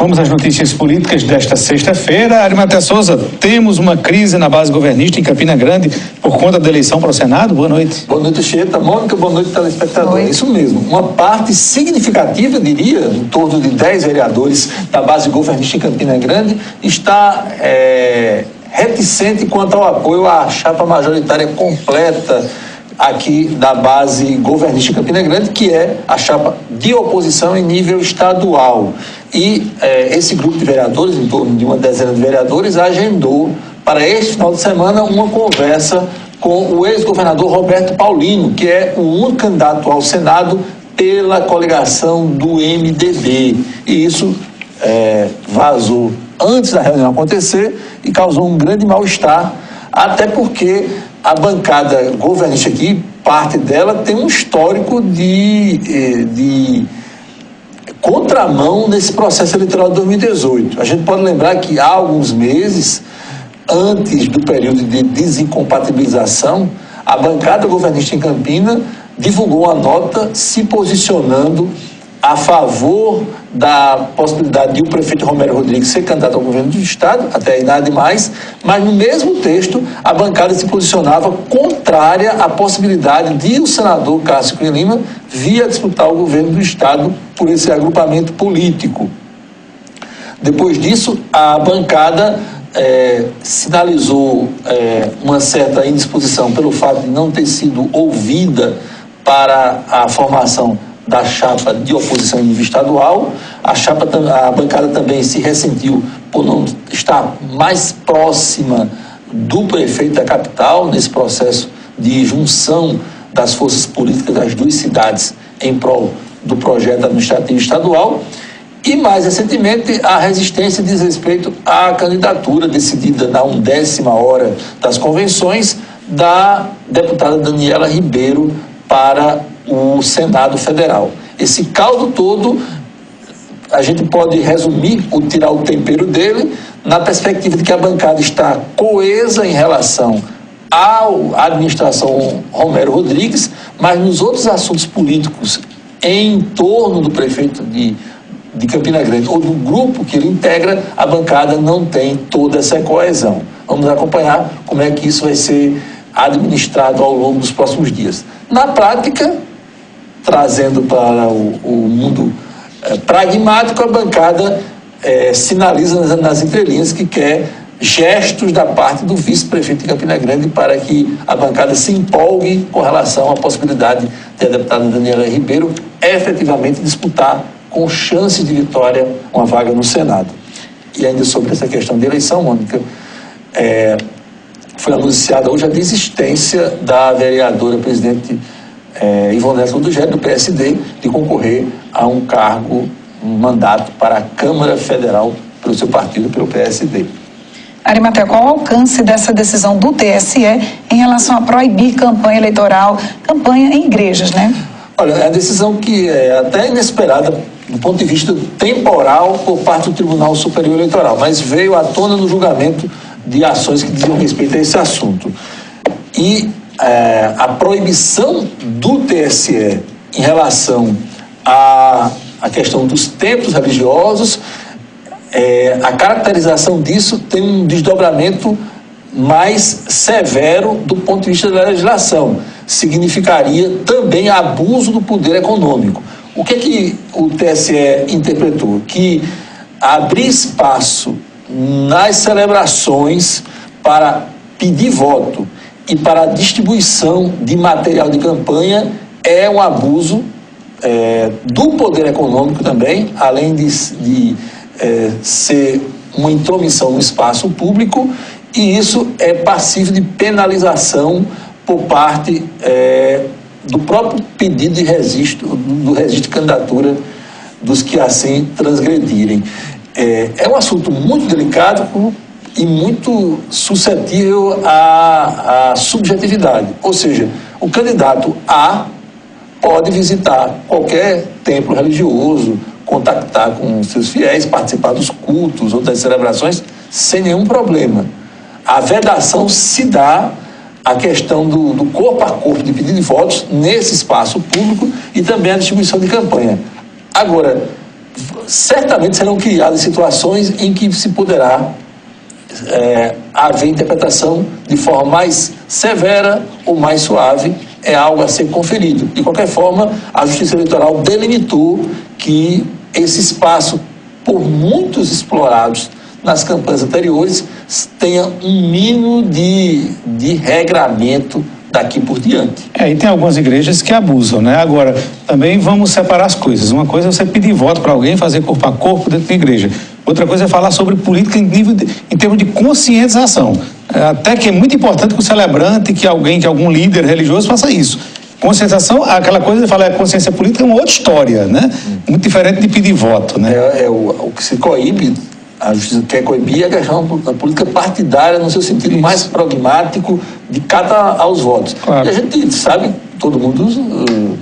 Vamos às notícias políticas desta sexta-feira. Arimatea Souza, temos uma crise na base governista em Campina Grande por conta da eleição para o Senado? Boa noite. Boa noite, Cheta. Mônica, boa noite, telespectador. Oi. É isso mesmo. Uma parte significativa, diria, em torno de 10 vereadores da base governista em Campina Grande, está reticente quanto ao apoio à chapa majoritária completa aqui da base governista em Campina Grande, que é a chapa de oposição em nível estadual. E esse grupo de vereadores, em torno de uma dezena de vereadores, agendou para este final de semana uma conversa com o ex-governador Roberto Paulino, que é o único candidato ao Senado pela coligação do MDB. E isso vazou antes da reunião acontecer e causou um grande mal-estar, até porque a bancada governista aqui, parte dela, tem um histórico de contramão nesse processo eleitoral de 2018. A gente pode lembrar que há alguns meses, antes do período de desincompatibilização, a bancada governista em Campina divulgou uma nota se posicionando a favor da possibilidade de o prefeito Romero Rodrigues ser candidato ao governo do Estado, até aí nada demais, mas no mesmo texto a bancada se posicionava contrária à possibilidade de o senador Cássio Cunha Lima vir a disputar o governo do Estado por esse agrupamento político. Depois disso, a bancada sinalizou uma certa indisposição pelo fato de não ter sido ouvida para a formação da chapa de oposição em nível estadual. A bancada também se ressentiu por não estar mais próxima do prefeito da capital nesse processo de junção das forças políticas das duas cidades em prol do projeto administrativo estadual. E, mais recentemente, a resistência diz respeito à candidatura decidida na 1ª hora das convenções da deputada Daniela Ribeiro para o Senado Federal. Esse caldo todo, a gente pode resumir, ou tirar o tempero dele, na perspectiva de que a bancada está coesa em relação à administração Romero Rodrigues, mas nos outros assuntos políticos em torno do prefeito de Campina Grande, ou do grupo que ele integra, a bancada não tem toda essa coesão. Vamos acompanhar como é que isso vai ser administrado ao longo dos próximos dias. Na prática, trazendo para o mundo pragmático, a bancada sinaliza nas entrelinhas que quer gestos da parte do vice-prefeito de Campina Grande para que a bancada se empolgue com relação à possibilidade de a deputada Daniela Ribeiro efetivamente disputar com chance de vitória uma vaga no Senado. E ainda sobre essa questão de eleição, Mônica, foi anunciada hoje a desistência da vereadora presidente Ivonete Ludogero, do PSD, de concorrer a um cargo, um mandato para a Câmara Federal pelo seu partido, pelo PSD. Arimatea, qual o alcance dessa decisão do TSE em relação a proibir campanha eleitoral, campanha em igrejas, né? Olha, é a decisão que é até inesperada do ponto de vista temporal por parte do Tribunal Superior Eleitoral, mas veio à tona no julgamento de ações que diziam respeito a esse assunto. E a proibição do TSE em relação à questão dos templos religiosos, a caracterização disso tem um desdobramento mais severo do ponto de vista da legislação. Significaria também abuso do poder econômico. O que o TSE interpretou? Que abrir espaço nas celebrações para pedir voto e para a distribuição de material de campanha é um abuso do poder econômico também, além de ser uma intromissão no espaço público, e isso é passível de penalização por parte do próprio pedido de registro, do registro de candidatura dos que assim transgredirem. É um assunto muito delicado e muito suscetível à subjetividade. Ou seja, o candidato A pode visitar qualquer templo religioso, contactar com seus fiéis, participar dos cultos ou das celebrações, sem nenhum problema. A vedação se dá à questão do corpo a corpo de pedido de votos nesse espaço público e também a distribuição de campanha. Agora, certamente serão criadas situações em que se poderá haver interpretação de forma mais severa ou mais suave, é algo a ser conferido. De qualquer forma, a Justiça Eleitoral delimitou que esse espaço, por muitos explorados nas campanhas anteriores, tenha um mínimo de regramento daqui por diante. E tem algumas igrejas que abusam, né? Agora, também vamos separar as coisas. Uma coisa é você pedir voto para alguém, fazer corpo a corpo dentro da igreja. Outra coisa é falar sobre política em termos de conscientização. Até que é muito importante que o celebrante, que algum líder religioso faça isso. Conscientização, aquela coisa de falar consciência política é uma outra história, né? Muito diferente de pedir voto, né? O que se coíbe, a justiça quer coibir, é a questão da política partidária no seu sentido mais pragmático de cara aos votos. Claro. E a gente sabe, todo mundo,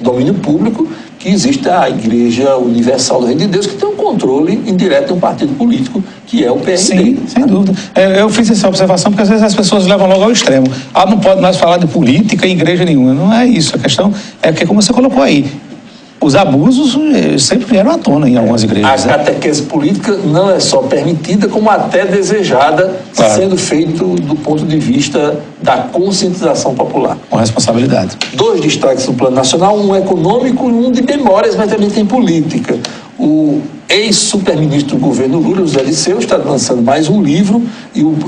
domínio público, que existe a Igreja Universal do Reino de Deus, que tem um controle indireto de um partido político, que é o PRD. Sim, sem dúvida. Eu fiz essa observação porque às vezes as pessoas levam logo ao extremo. Não pode mais falar de política em igreja nenhuma. Não é isso. A questão é porque, como você colocou aí, os abusos sempre vieram à tona em algumas igrejas. A catequese política não é só permitida, como até desejada, claro, sendo feito do ponto de vista da conscientização popular. Com responsabilidade. 2 destaques no plano nacional, um econômico e um de memórias, mas também tem política. O ex-superministro do governo Lula, José Dirceu, está lançando mais um livro, e o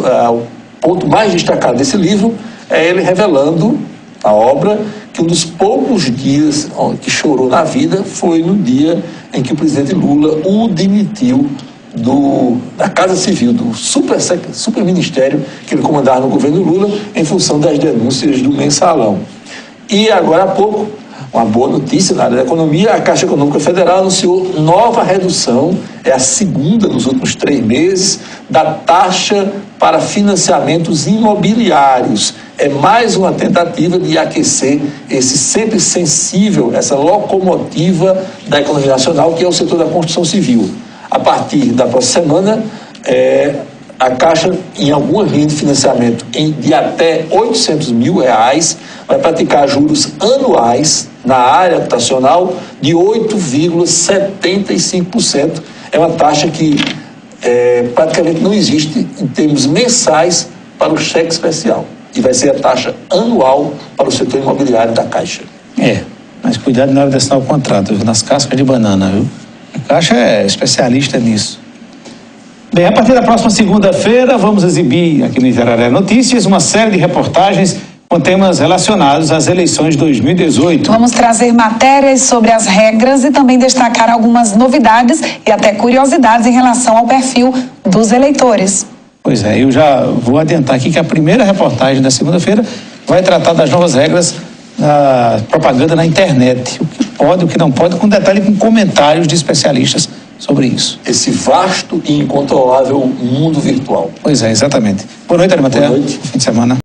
ponto mais destacado desse livro é ele revelando a obra, que um dos poucos dias que chorou na vida foi no dia em que o presidente Lula o demitiu da Casa Civil, do super ministério que ele comandava no governo Lula, em função das denúncias do mensalão. E agora há pouco, uma boa notícia na área da economia, a Caixa Econômica Federal anunciou nova redução, é a segunda nos últimos 3 meses, da taxa para financiamentos imobiliários. É mais uma tentativa de aquecer esse sempre sensível, essa locomotiva da economia nacional, que é o setor da construção civil. A partir da próxima semana, a Caixa, em alguma linha de financiamento de até R$800 mil, vai praticar juros anuais na área habitacional de 8,75%. É uma taxa que praticamente não existe em termos mensais para o cheque especial. E vai ser a taxa anual para o setor imobiliário da Caixa. Mas cuidado na hora de assinar o contrato, viu? Nas cascas de banana, viu? A Caixa é especialista nisso. Bem, a partir da próxima segunda-feira, vamos exibir aqui no Iteraré Notícias uma série de reportagens com temas relacionados às eleições de 2018. Vamos trazer matérias sobre as regras e também destacar algumas novidades e até curiosidades em relação ao perfil dos eleitores. Pois é, eu já vou adiantar aqui que a primeira reportagem da segunda-feira vai tratar das novas regras da propaganda na internet. O que pode, o que não pode, com detalhe, com comentários de especialistas sobre isso. Esse vasto e incontrolável mundo virtual. Pois é, exatamente. Boa noite, Arimatea. Boa noite. Fim de semana.